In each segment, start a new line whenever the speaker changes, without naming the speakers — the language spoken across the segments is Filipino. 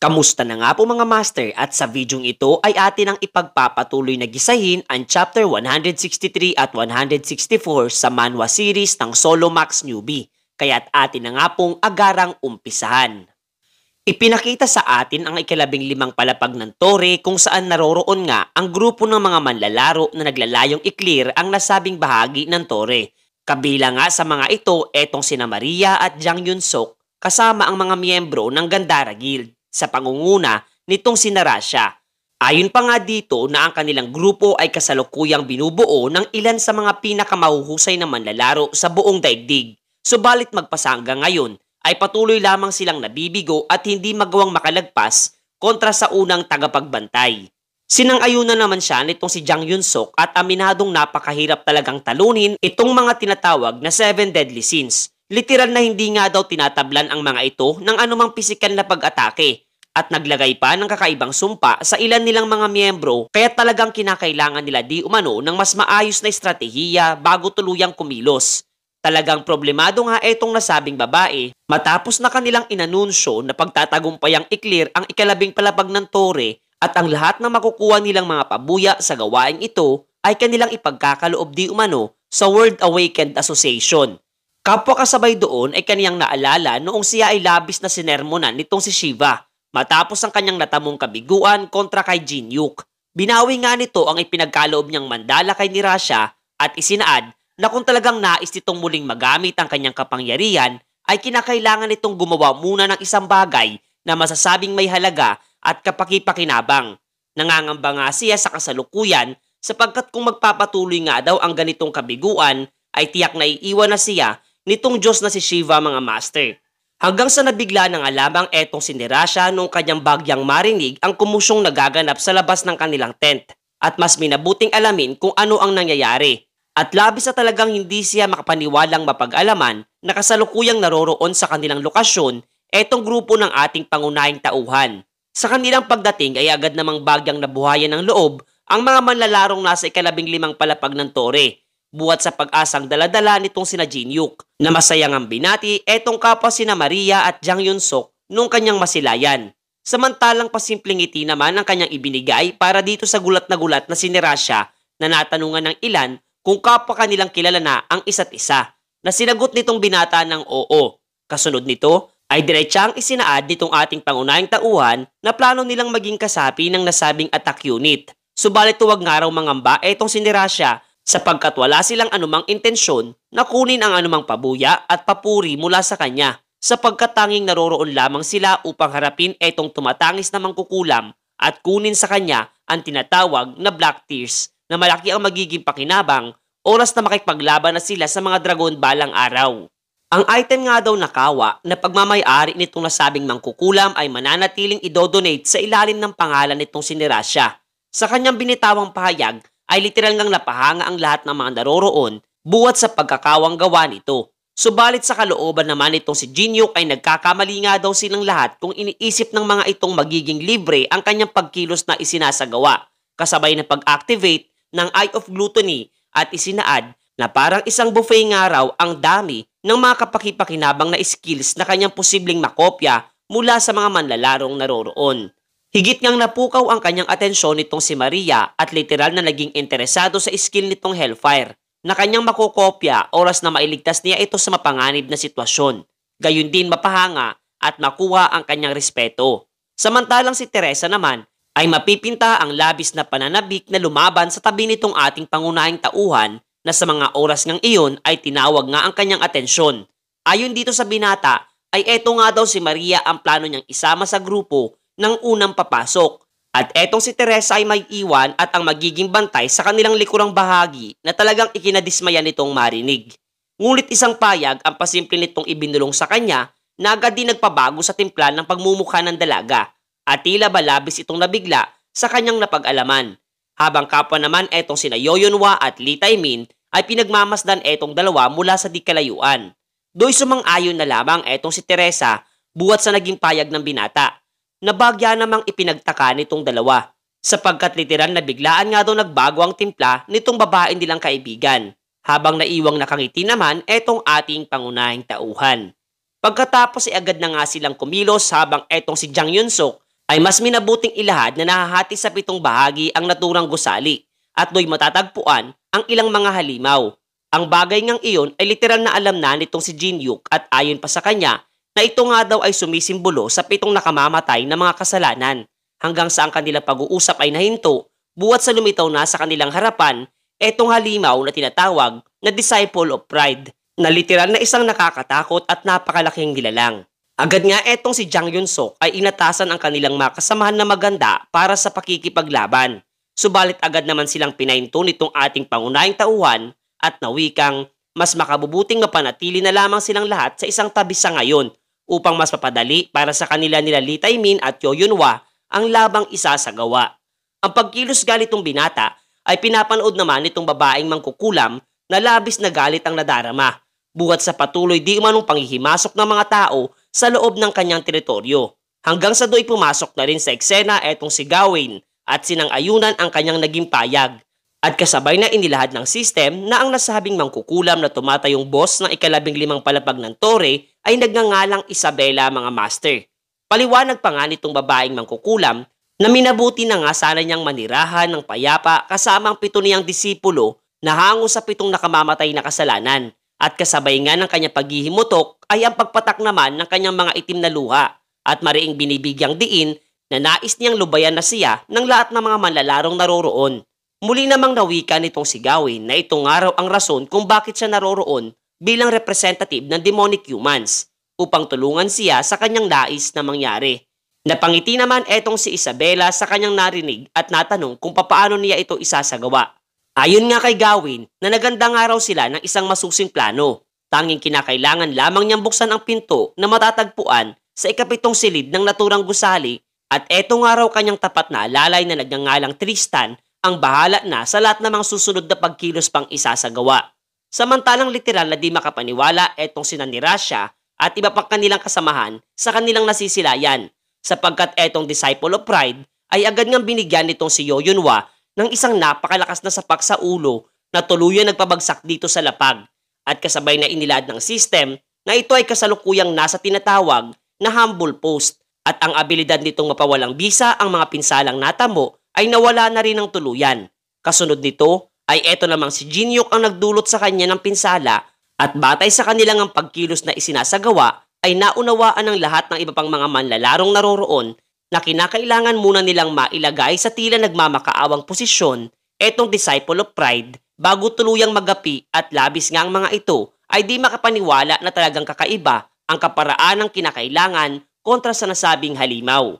Kamusta na nga po mga master, at sa videong ito ay atin ang ipagpapatuloy na gisahin ang chapter 163 at 164 sa manhwa series ng Solo Max Newbie, kaya't atin na nga pong agarang umpisahan. Ipinakita sa atin ang ika-15 palapag ng tore kung saan naroroon nga ang grupo ng mga manlalaro na naglalayong i-clear ang nasabing bahagi ng tore. Kabila nga sa mga ito etong sina Maria at Jang Yun-sok kasama ang mga miyembro ng Gandara Guild sa pangunguna nitong si Narasha. Ayon pa nga dito na ang kanilang grupo ay kasalukuyang binubuo ng ilan sa mga pinakamahuhusay na manlalaro sa buong daigdig. Subalit magpasa hanggang ngayon ay patuloy lamang silang nabibigo at hindi magawang makalagpas kontra sa unang tagapagbantay. Sinang-ayunan naman siya nitong si Jang Yun-sok at aminadong napakahirap talagang talunin itong mga tinatawag na 7 deadly sins. Literal na hindi nga daw tinatablan ang mga ito ng anumang pisikal na pag-atake at naglagay pa ng kakaibang sumpa sa ilan nilang mga miyembro kaya talagang kinakailangan nila di umano ng mas maayos na estratehiya bago tuluyang kumilos. Talagang problemado nga etong nasabing babae matapos na kanilang inanunsyo na pagtatagumpayang i-clear ang ika-15 palapag ng tore at ang lahat na makukuha nilang mga pabuya sa gawaing ito ay kanilang ipagkakaloob di umano sa World Awakened Association. Kapwa kasabay doon ay kaniyang naalala noong siya ay labis na sinermonan nitong si Shiva matapos ang kanyang natamong kabiguan kontra kay Jin-yuk. Binawi nga nito ang ipinagkaloob niyang mandala kay Nirasha at isinaad na kung talagang nais nitong muling magamit ang kanyang kapangyarihan ay kinakailangan nitong gumawa muna ng isang bagay na masasabing may halaga at kapaki-pakinabang. Nangangamba nga siya sa kasalukuyan sapagkat kung magpapatuloy nga daw ang ganitong kabiguan ay tiyak na iiwan na siya nitong Diyos na si Shiva mga master. Hanggang sa nabigla na nga lamang etong si Nirasha noong kanyang bagyang marinig ang kumusyong nagaganap sa labas ng kanilang tent at mas minabuting alamin kung ano ang nangyayari. At labis na talagang hindi siya makapaniwalang mapag-alaman na kasalukuyang naroroon sa kanilang lokasyon etong grupo ng ating pangunahing tauhan. Sa kanilang pagdating ay agad namang bagyang nabuhayan ng loob ang mga manlalarong nasa ika-15 palapag ng tore. Buhat sa pag-asang daladala nitong sina Jin-yuk na masayang ang binati etong kapwa sina Maria at Jang Yun-sok nung kanyang masilayan. Samantalang pasimpleng ngiti naman ang kanyang ibinigay para dito sa gulat na si Nirasha na natanungan ng ilan kung kapwa kanilang kilala na ang isa't isa. Na sinagot nitong binata ng oo. Kasunod nito ay diretsang isinaad nitong ating pangunahing tauhan na plano nilang maging kasapi ng nasabing attack unit. Subalit huwag nga raw mangamba etong si Nirasha sapagkat wala silang anumang intensyon na kunin ang anumang pabuya at papuri mula sa kanya sapagkat tanging naroroon lamang sila upang harapin etong tumatangis na mangkukulam at kunin sa kanya ang tinatawag na Black Tears na malaki ang magiging pakinabang oras na makipaglaban na sila sa mga dragon balang araw. Ang item nga daw na kawa na pagmamay-ari nitong nasabing mangkukulam ay mananatiling idodonate sa ilalim ng pangalan nitong si Nirasha. Sa kanyang binitawang pahayag ay literal ngang napahanga ang lahat ng mga naroroon buhat sa pagkakawang gawa nito. Subalit sa kalooban naman itong si Jin-yuk ay nagkakamali nga daw silang lahat kung iniisip ng mga itong magiging libre ang kanyang pagkilos na isinasagawa, kasabay na pag-activate ng Eye of Gluttony at isinaad na parang isang buffet nga raw ang dami ng mga kapaki-pakinabang na skills na kanyang posibleng makopya mula sa mga manlalarong naroroon. Higit ngang napukaw ang kanyang atensyon nitong si Maria at literal na naging interesado sa skill nitong Hellfire na kanyang makokopya oras na mailigtas niya ito sa mapanganib na sitwasyon. Gayun din mapahanga at makuha ang kanyang respeto. Samantalang si Teresa naman ay mapipinta ang labis na pananabik na lumaban sa tabi nitong ating pangunahing tauhan na sa mga oras ngang iyon ay tinawag nga ang kanyang atensyon. Ayon dito sa binata ay eto nga daw si Maria ang plano niyang isama sa grupo ng unang papasok. At etong si Teresa ay may iwan at ang magiging bantay sa kanilang likurang bahagi na talagang ikinadismaya nitong marinig. Ngunit isang payag ang pasimple nitong ibinulong sa kanya na agad din nagpabago sa timpla ng pagmumukha ng dalaga at tila ba labis itong nabigla sa kanyang napag-alaman. Habang kapwa naman etong sina Yoyonwa at Lee Taemin ay pinagmamasdan etong dalawa mula sa di kalayuan. Do'y sumang-ayon na lamang etong si Teresa buhat sa naging payag ng binata. Nabagya namang ipinagtaka nitong dalawa sapagkat literal na biglaan nga daw nagbago ang timpla nitong babae nilang kaibigan habang naiwang nakangiti naman etong ating pangunahing tauhan. Pagkatapos ay agad na nga silang kumilos habang etong si Jang Yun-sok ay mas minabuting ilahad na nahahati sa 7 bahagi ang naturang gusali at do'y matatagpuan ang ilang mga halimaw. Ang bagay ngang iyon ay literal na alam na nitong si Jinyuk at ayon pa sa kanya na ito nga daw ay sumisimbolo sa 7 nakamamatay na mga kasalanan hanggang sa ang kanilang pag-uusap ay nahinto buwat sa lumitaw na sa kanilang harapan etong halimaw na tinatawag na Disciple of Pride na literal na isang nakakatakot at napakalaking nilalang. Agad nga etong si Jang Yun-sok ay inatasan ang kanilang mga kasamahan na maganda para sa pakikipaglaban. Subalit agad naman silang pinahinto nitong ating pangunahing tauhan at nawikang mas makabubuting mapanatili na lamang silang lahat sa isang tabi sa ngayon upang mas mapadali para sa kanila nila Lee Tae-min at Yo Yun-hwa ang labang isasagawa. Ang pagkilos galitong binata ay pinapanood naman nitong babaeng mangkukulam na labis na galit ang nadarama buhat sa patuloy di umanong panghihimasok ng mga tao sa loob ng kanyang teritoryo. Hanggang sa do'y pumasok na rin sa eksena etong si Gawain at sinang-ayunan ang kanyang naging payag. At kasabay na inilahad ng system na ang nasabing mangkukulam na tumatayong boss ng ika-15 palapag ng tore ay nagngangalang Isabela mga master. Paliwanag pa nga nitong babaeng mangkukulam na minabuti na nga sana niyang manirahan ng payapa kasama ang 7 niyang disipulo na hango sa 7 nakamamatay na kasalanan. At kasabay nga ng kanyang paghihimutok ay ang pagpatak naman ng kanyang mga itim na luha at mariing binibigyang diin na nais niyang lubayan na siya ng lahat ng mga manlalarong naroroon. Muli namang nawika nitong si Gawain na ito nga raw ang rason kung bakit siya naroroon bilang representative ng demonic humans upang tulungan siya sa kanyang nais na mangyari. Napangiti naman etong si Isabela sa kanyang narinig at natanong kung papaano niya ito isasagawa. Ayon nga kay Gawain na naganda nga raw sila ng isang masusing plano. Tanging kinakailangan lamang niyang buksan ang pinto na matatagpuan sa ika-7 silid ng naturang gusali at eto nga raw kanyang tapat na alalay na nagngangalang Tristan ang bahala na sa lahat ng mga susunod na pagkilos pang isasagawa. Samantalang literal na di makapaniwala etong sina Nirasha at iba pang kanilang kasamahan sa kanilang nasisilayan sapagkat etong Disciple of Pride ay agad ngang binigyan nitong si Yo Yun-hwa ng isang napakalakas na sapak sa ulo na tuluyan nagpabagsak dito sa lapag at kasabay na inilad ng system na ito ay kasalukuyang nasa tinatawag na humble post at ang abilidad nitong mapawalang bisa ang mga pinsalang natamo ay nawala na rin ng tuluyan. Kasunod nito ay eto namang si Jinyuk ang nagdulot sa kanya ng pinsala at batay sa kanilang ang pagkilos na isinasagawa ay naunawaan ng lahat ng iba pang mga manlalarong naroroon na kinakailangan muna nilang mailagay sa tila nagmamakaawang posisyon etong Disciple of Pride bago tuluyang magapi at labis nga ang mga ito ay di makapaniwala na talagang kakaiba ang kaparaan ng kinakailangan kontra sa nasabing halimaw.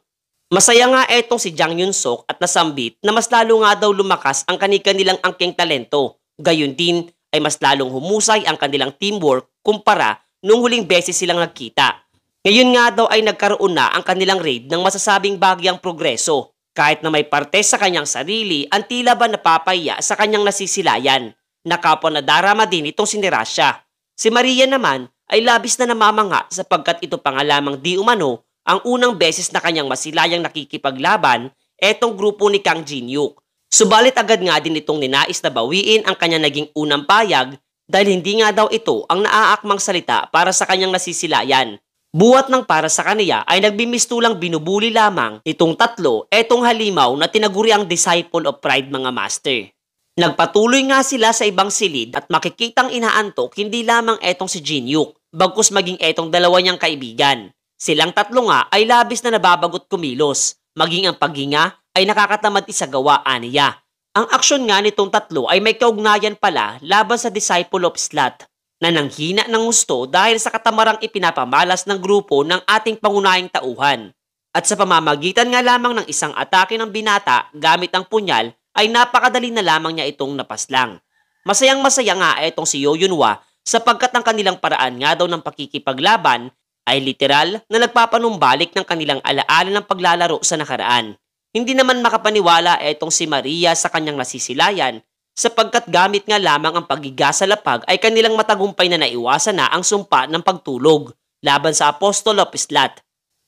Masaya nga etong si Jang Yun-sok at nasambit na mas lalo nga daw lumakas ang kanilang angking talento. Gayon din ay mas lalong humusay ang kanilang teamwork kumpara nung huling beses silang nagkita. Ngayon nga daw ay nagkaroon na ang kanilang raid ng masasabing bagyang progreso. Kahit na may parte sa kanyang sarili ang tila ba napapaya sa kanyang nasisilayan. Nakapwa na darama din itong si Nirasha. Si Maria naman ay labis na namamanga sapagkat ito pa nga lamang di umano ang unang beses na kanyang masilayang nakikipaglaban etong grupo ni Kang Jinyuk. Subalit agad nga din itong ninais na bawiin ang kanyang naging unang payag dahil hindi nga daw ito ang naaakmang salita para sa kanyang nasisilayan. Buwat ng para sa kaniya ay nagbimistulang binubuli lamang itong 3 etong halimaw na tinaguriang Disciple of Pride mga master. Nagpatuloy nga sila sa ibang silid at makikitang inaantok hindi lamang etong si Jinyuk, bagkus maging etong dalawa niyang kaibigan. Silang 3 nga ay labis na nababagot kumilos, maging ang paghinga ay nakakatamad isagawa aniya. Ang aksyon nga nitong 3 ay may kaugnayan pala laban sa Disciple of Slat na nanghina ng gusto dahil sa katamarang ipinapamalas ng grupo ng ating pangunahing tauhan. At sa pamamagitan nga lamang ng isang atake ng binata gamit ang punyal ay napakadali na lamang niya itong napaslang. Masayang-masaya nga etong si Yo Yun-hwa sapagkat ang kanilang paraan nga daw ng pakikipaglaban ay literal na nagpapanumbalik ng kanilang alaala ng paglalaro sa nakaraan. Hindi naman makapaniwala etong si Maria sa kanyang nasisilayan sapagkat gamit nga lamang ang pagiga sa lapag ay kanilang matagumpay na naiwasan na ang sumpa ng pagtulog laban sa Apostol of Slat.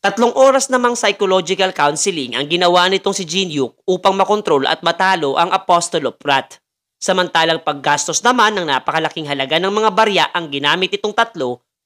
3 oras namang psychological counseling ang ginawa nitong si Jinyuk upang makontrol at matalo ang Apostol of Wrath. Samantalang paggastos naman ng napakalaking halaga ng mga barya ang ginamit itong 3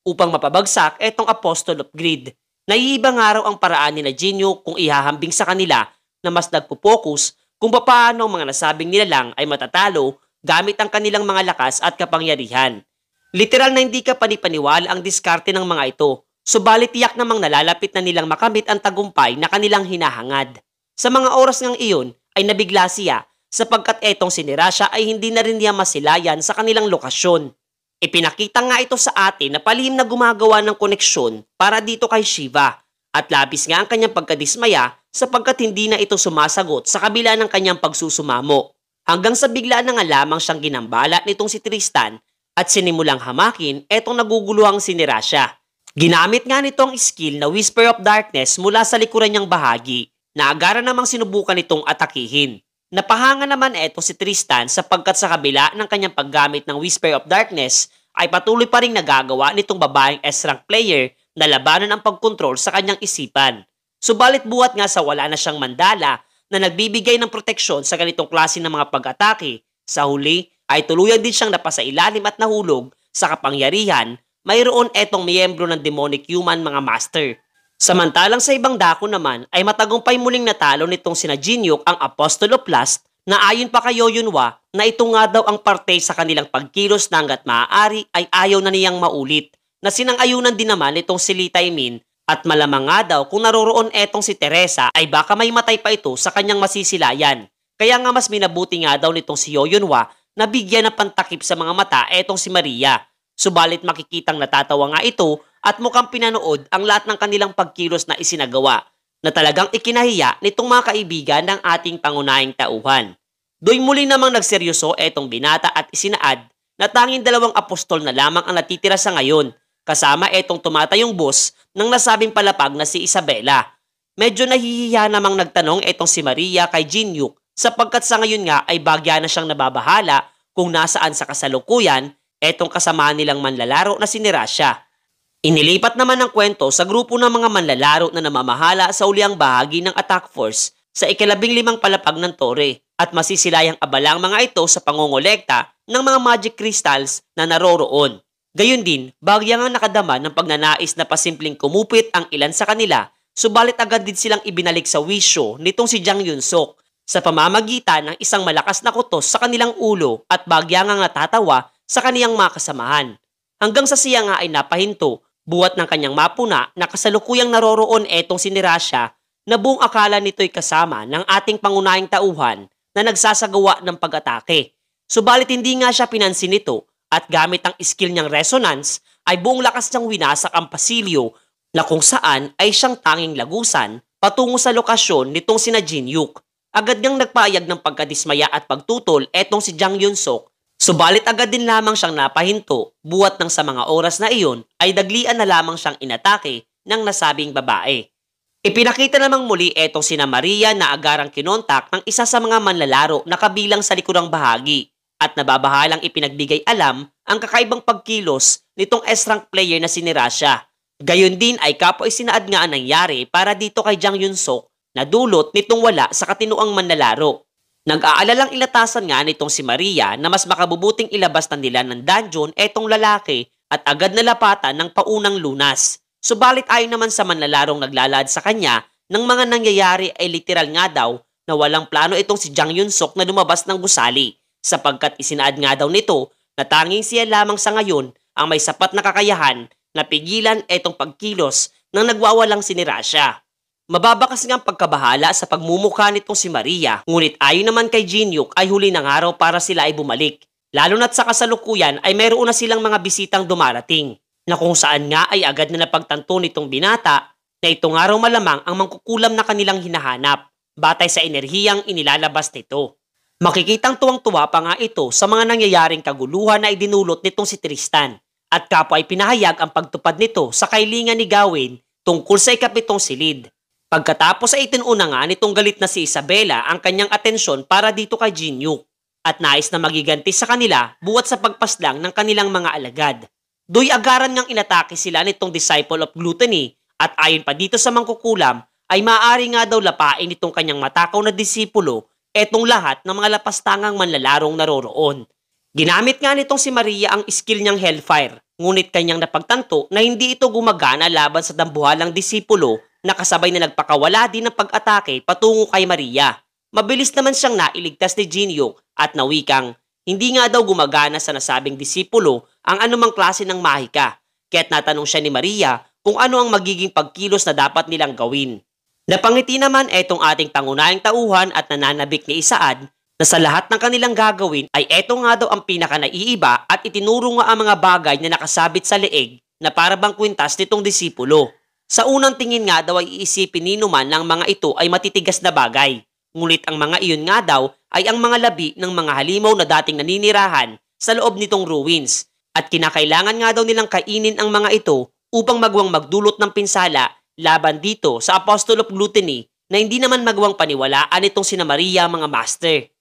upang mapabagsak etong Apostol of Greed. Naiiba nga raw ang paraan ni na Jinyook kung ihahambing sa kanila na mas nagpo-focus kung paano ang mga nasabing nilalang ay matatalo gamit ang kanilang mga lakas at kapangyarihan. Literal na hindi ka panipaniwala ang diskarte ng mga ito, subalit tiyak namang nalalapit na nilang makamit ang tagumpay na kanilang hinahangad. Sa mga oras ngang iyon ay nabigla siya sapagkat etong si Nirasha ay hindi na rin niya masilayan sa kanilang lokasyon. Ipinakita nga ito sa atin na palihim na gumagawa ng koneksyon para dito kay Shiva at labis nga ang kanyang pagkadismaya sapagkat hindi na ito sumasagot sa kabila ng kanyang pagsusumamo. Hanggang sa bigla na nga lamang siyang ginambala nitong si Tristan at sinimulang hamakin etong naguguluhang si Nirasha. Ginamit nga nito ang skill na Whisper of Darkness mula sa likuran niyang bahagi na agara namang sinubukan itong atakihin. Napahanga naman eto si Tristan sapagkat sa kabila ng kanyang paggamit ng Whisper of Darkness ay patuloy pa rin nagagawa nitong babaeng S-rank player na labanan ang pagkontrol sa kanyang isipan. Subalit buhat nga sa wala na siyang mandala na nagbibigay ng proteksyon sa ganitong klase ng mga pag-atake, sa huli ay tuluyan din siyang napasailalim at nahulog sa kapangyarihan mayroon etong miyembro ng demonic human mga master. Samantalang sa ibang dako naman ay matagumpay muling natalo nitong sina Jinyook ang Apostle of Lust na ayon pa kay Yoyunwa na ito nga daw ang parte sa kanilang pagkilos na hanggat maaari ay ayaw na niyang maulit na sinang-ayunan din naman itong si Lee Tae-min at malamang nga daw kung naroroon etong si Teresa ay baka may matay pa ito sa kanyang masisilayan. Kaya nga mas minabuti nga daw nitong si Yoyunwa na bigyan ng pantakip sa mga mata etong si Maria. Subalit makikitang natatawa nga ito at mukhang pinanood ang lahat ng kanilang pagkilos na isinagawa na talagang ikinahiya nitong mga kaibigan ng ating pangunahing tauhan. Do'y muli namang nagseryoso etong binata at isinaad na tanging 2 apostol na lamang ang natitira sa ngayon kasama etong tumatayong boss ng nasabing palapag na si Isabela. Medyo nahihiya namang nagtanong etong si Maria kay Jinyook sapagkat sa ngayon nga ay bagya na siyang nababahala kung nasaan sa kasalukuyan etong kasama nilang manlalaro na si Nirasha. Inilipat naman ng kwento sa grupo ng mga manlalaro na namamahala sa uliang bahagi ng attack force sa ika-15 palapag ng tore at masisilayang abala ang mga ito sa pangongolekta ng mga magic crystals na naroroon. Gayun din, bagya nga nakadama ng pagnanais na pasimpleng kumupit ang ilan sa kanila, subalit agad din silang ibinalik sa wisyo nitong si Jang Yun-sok sa pamamagitan ng isang malakas na kutos sa kanilang ulo at bagya nga natatawa sa kaniyang mga kasamahan. Hanggang sa siya nga ay napahinto buhat ng kanyang mapuna na kasalukuyang naroroon etong si Nirasha na buong akala nito'y kasama ng ating pangunahing tauhan na nagsasagawa ng pag-atake. Subalit hindi nga siya pinansin nito at gamit ang skill niyang resonance ay buong lakas niyang winasak ang pasilyo na kung saan ay siyang tanging lagusan patungo sa lokasyon nitong sina Jinyook. Agad niyang nagpaayag ng pagkadismaya at pagtutol etong si Jang Yun-sok. Subalit agad din lamang siyang napahinto buhat ng sa mga oras na iyon ay daglian na lamang siyang inatake ng nasabing babae. Ipinakita namang muli etong sina Maria na agarang kinontak ng isa sa mga manlalaro na kabilang sa likurang bahagi at nababahalang ipinagbigay alam ang kakaibang pagkilos nitong S-rank player na si Nirasha. Gayon din ay kapwa isinaad nga ang nangyari para dito kay Jang Yun-sok na dulot nitong wala sa katinuang manlalaro. Nag-aalalang ilatasan nga nitong si Maria na mas makabubuting ilabas na nila ng dungeon etong lalaki at agad nalapatan ng paunang lunas. Subalit ayon naman sa manlalarong naglalad sa kanya ng mga nangyayari ay literal nga daw na walang plano itong si Jang Yun-sok na lumabas ng gusali sapagkat isinaad nga daw nito na tanging siya lamang sa ngayon ang may sapat na kakayahan na pigilan etong pagkilos ng nagwawalang si Nirasha. Mababakas nga ang pagkabahala sa pagmumukha nitong si Maria, ngunit ayon naman kay Jinyook ay huli ng araw para sila ay bumalik. Lalo na't sa kasalukuyan ay mayroon na silang mga bisitang dumarating, na kung saan nga ay agad na napagtanto nitong binata na ito nga raw malamang ang mangkukulam na kanilang hinahanap, batay sa enerhiyang inilalabas nito. Makikitang tuwang-tuwa pa nga ito sa mga nangyayaring kaguluhan na idinulot nitong si Tristan, at kapwa ay pinahayag ang pagtupad nito sa kailingan ni Gawin tungkol sa ikapitong silid. Pagkatapos ay itinuna nga nitong galit na si Isabela ang kanyang atensyon para dito kay Jinyook at nais na magiganti sa kanila buwat sa pagpaslang ng kanilang mga alagad. Do'y agaran ngang inatake sila nitong disciple of gluttony at ayon pa dito sa mangkukulam ay maaari nga daw lapain nitong kanyang matakaw na disipulo etong lahat ng mga lapastangang manlalarong naroroon. Ginamit nga nitong si Maria ang skill niyang Hellfire Ngunit kanyang napagtanto na hindi ito gumagana laban sa dambuhalang disipulo na kasabay na nagpakawala din ng pag-atake patungo kay Maria. Mabilis naman siyang nailigtas ni Jinyong at nawikang hindi nga daw gumagana sa nasabing disipulo ang anumang klase ng mahika, kaya't natanong siya ni Maria kung ano ang magiging pagkilos na dapat nilang gawin. Napangiti naman etong ating pangunahing tauhan at nananabik ni Isaad na sa lahat ng kanilang gagawin ay eto nga daw ang pinaka-naiiba at itinuro nga ang mga bagay na nakasabit sa leeg na para bang kwintas nitong disipulo. Sa unang tingin nga daw ay iisipin ni Numan ng mga ito ay matitigas na bagay. Ngunit ang mga iyon nga daw ay ang mga labi ng mga halimaw na dating naninirahan sa loob nitong ruins. At kinakailangan nga daw nilang kainin ang mga ito upang magwang magdulot ng pinsala laban dito sa Apostle of Gluttony na hindi naman magwang paniwalaan itong sina Maria mga master.